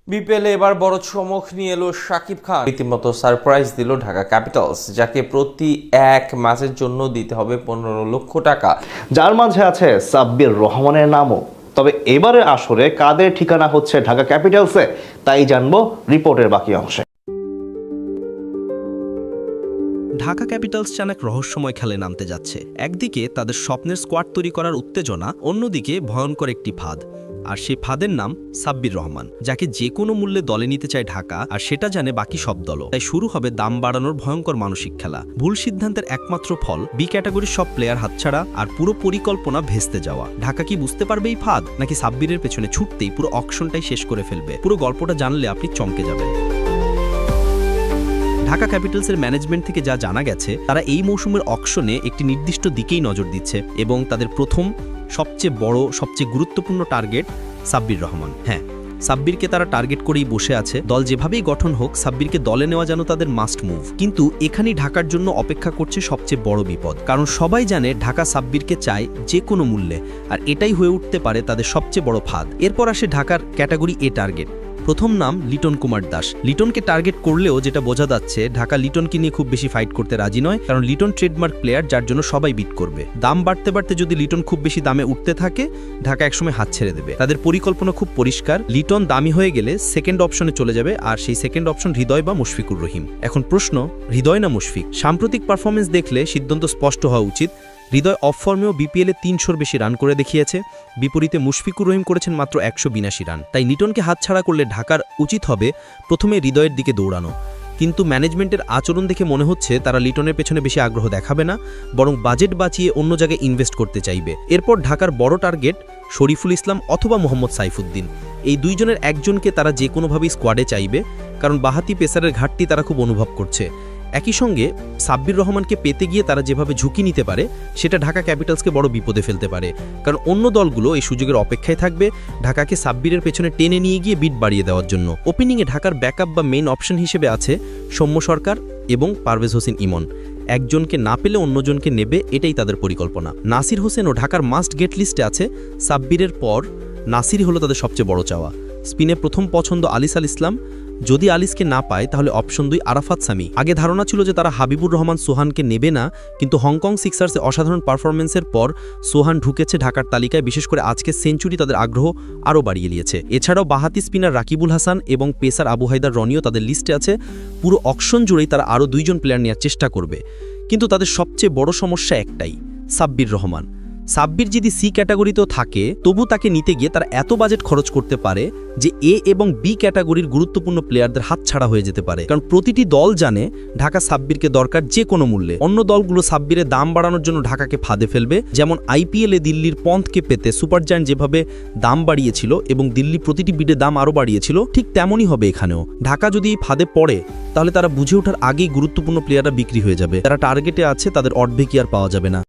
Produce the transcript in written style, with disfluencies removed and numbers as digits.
বিপিএলে এবার বড় চমক নিয়ে এলো শাকিব খান। রীতিমতো সারপ্রাইজ দিল ঢাকা ক্যাপিটালস, যাকে প্রতি এক ম্যাচের জন্য দিতে হবে 15 লক্ষ টাকা। যার মাঝে আছে সাব্বির রহমানের নামও। তবে এবারের আসরে কাদের ঠিকানা হচ্ছে ঢাকা ক্যাপিটালসে, তাই জানবো রিপোর্টের বাকি অংশে। ঢাকা ক্যাপিটালস চানাক রহস্যময় খেলে নামতে যাচ্ছে। একদিকে তাদের স্বপ্নের স্কোয়াড তৈরি করার উত্তেজনা, অন্যদিকে ভয়ঙ্কর একটি ফাঁদ। আর সেই ফাঁদের নাম সাব্বির রহমান, যাকে যে কোনো মূল্যে দলে নিতে চায় ঢাকা, আর সেটা জানে বাকি সব দলও। তাই শুরু হবে দাম বাড়ানোর ভয়ঙ্কর মানসিক খেলা। ভুল সিদ্ধান্তের একমাত্র ফল বি ক্যাটাগরির সব প্লেয়ার হাতছাড়া আর পুরো পরিকল্পনা ভেস্তে যাওয়া। ঢাকা কি বুঝতে পারবে এই ফাঁদ, নাকি সাব্বিরের পেছনে ছুটতেই পুরো অকশনটাই শেষ করে ফেলবে? পুরো গল্পটা জানলে আপনি চমকে যাবেন। ঢাকা ক্যাপিটালসের ম্যানেজমেন্ট থেকে যা জানা গেছে, তারা এই মৌসুমের অকশনে একটি নির্দিষ্ট দিকেই নজর দিচ্ছে এবং তাদের প্রথম, সবচেয়ে বড়, সবচেয়ে গুরুত্বপূর্ণ টার্গেট সাব্বির রহমান। হ্যাঁ, সাব্বিরকে তারা টার্গেট করেই বসে আছে। দল যেভাবেই গঠন হোক, সাব্বিরকে দলে নেওয়া যেন তাদের মাস্ট মুভ। কিন্তু এখানেই ঢাকার জন্য অপেক্ষা করছে সবচেয়ে বড় বিপদ, কারণ সবাই জানে ঢাকা সাব্বিরকে চায় যে কোনো মূল্যে, আর এটাই হয়ে উঠতে পারে তাদের সবচেয়ে বড় ফাঁদ। এরপর আসে ঢাকার ক্যাটাগরি এ টার্গেট। প্রথম নাম লিটন কুমার দাস। লিটনকে টার্গেট করলেও যেটা বোঝা যাচ্ছে, ঢাকা লিটনকে নিয়ে খুব বেশি ফাইট করতে রাজি নয়, কারণ লিটন ট্রেডমার্ক প্লেয়ার, যার জন্য সবাই বিট করবে। দাম বাড়তে বাড়তে যদি লিটন খুব বেশি দামে উঠতে থাকে, ঢাকা একসময় হাত ছেড়ে দেবে। তাদের পরিকল্পনা খুব পরিষ্কার, লিটন দামি হয়ে গেলে সেকেন্ড অপশনে চলে যাবে, আর সেই সেকেন্ড অপশন হৃদয় বা মুশফিকুর রহিম। এখন প্রশ্ন, হৃদয় না মুশফিক? সাম্প্রতিক পারফরমেন্স দেখলে সিদ্ধান্ত স্পষ্ট হওয়া উচিত। হৃদয় অফ ফর্মেও বিপিএলে 300-র বেশি রান করে দেখিয়েছে, বিপরীতে মুশফিকুর রহিম করেছেন মাত্র 182 রান। তাই লিটনকে হাতছাড়া করলে ঢাকার উচিত হবে প্রথমে হৃদয়ের দিকে দৌড়ানো। কিন্তু ম্যানেজমেন্টের আচরণ দেখে মনে হচ্ছে তারা লিটনের পেছনে বেশি আগ্রহ দেখাবে না, বরং বাজেট বাঁচিয়ে অন্য জায়গায় ইনভেস্ট করতে চাইবে। এরপর ঢাকার বড় টার্গেট শরীফুল ইসলাম অথবা মোহাম্মদ সাইফুদ্দিন। এই দুইজনের একজনকে তারা যে কোনোভাবেই স্কোয়াডে চাইবে, কারণ বাহাতি পেসারের ঘাটতি তারা খুব অনুভব করছে। একই সঙ্গে সাব্বির রহমানকে পেতে গিয়ে তারা যেভাবে ঝুঁকি নিতে পারে, সেটা ঢাকা ক্যাপিটালসকে বড় বিপদে ফেলতে পারে, কারণ অন্য দলগুলো এই সুযোগের অপেক্ষায় থাকবে ঢাকাকে সাব্বিরের পেছনে টেনে নিয়ে গিয়ে বিট বাড়িয়ে দেওয়ার জন্য। ওপেনিংয়ে ঢাকার ব্যাকআপ বা মেইন অপশন হিসেবে আছে সৌম্য সরকার এবং পারভেজ হোসেন ইমন। একজনকে না পেলে অন্যজনকে নেবে, এটাই তাদের পরিকল্পনা। নাসির হোসেনও ঢাকার মাস্ট গেট লিস্টে আছে। সাব্বিরের পর নাসিরই হলো তাদের সবচেয়ে বড় চাওয়া। স্পিনে প্রথম পছন্দ আলিস আল ইসলাম। যদি আলিসকে না পায়, তাহলে অপশন 2 আরাফাত সামি। আগে ধারণা ছিল যে তারা হাবিবুর রহমান সোহানকে নেবে না, কিন্তু হংকং সিক্সার্সে অসাধারণ পারফরমেন্সের পর সোহান ঢুকেছে ঢাকার তালিকায়। বিশেষ করে আজকে সেঞ্চুরি তাদের আগ্রহ আরও বাড়িয়ে দিয়েছে। এছাড়াও বাহাতি স্পিনার রাকিবুল হাসান এবং পেসার আবু হায়দার রনিও তাদের লিস্টে আছে। পুরো অকশন জুড়েই তারা আরও 2 জন প্লেয়ার নেওয়ার চেষ্টা করবে। কিন্তু তাদের সবচেয়ে বড় সমস্যা একটাই, সাব্বির রহমান। সাব্বির যদি সি ক্যাটাগরিতেও থাকে, তবু তাকে নিতে গিয়ে তারা এত বাজেট খরচ করতে পারে যে এ এবং বি ক্যাটাগরির গুরুত্বপূর্ণ প্লেয়ারদের হাত ছাড়া হয়ে যেতে পারে, কারণ প্রতিটি দল জানে ঢাকা সাব্বিরকে দরকার যে কোনো মূল্যে। অন্য দলগুলো সাব্বিরের দাম বাড়ানোর জন্য ঢাকাকে ফাঁদে ফেলবে, যেমন আইপিএলে দিল্লির পন্থকে পেতে সুপার জায়ান্ট যেভাবে দাম বাড়িয়েছিল এবং দিল্লি প্রতিটি বিডে দাম আরও বাড়িয়েছিল, ঠিক তেমনই হবে এখানেও। ঢাকা যদি এই ফাঁদে পড়ে, তাহলে তারা বুঝে ওঠার আগেই গুরুত্বপূর্ণ প্লেয়াররা বিক্রি হয়ে যাবে। যারা টার্গেটে আছে তাদের অর্ধেকই আর পাওয়া যাবে না।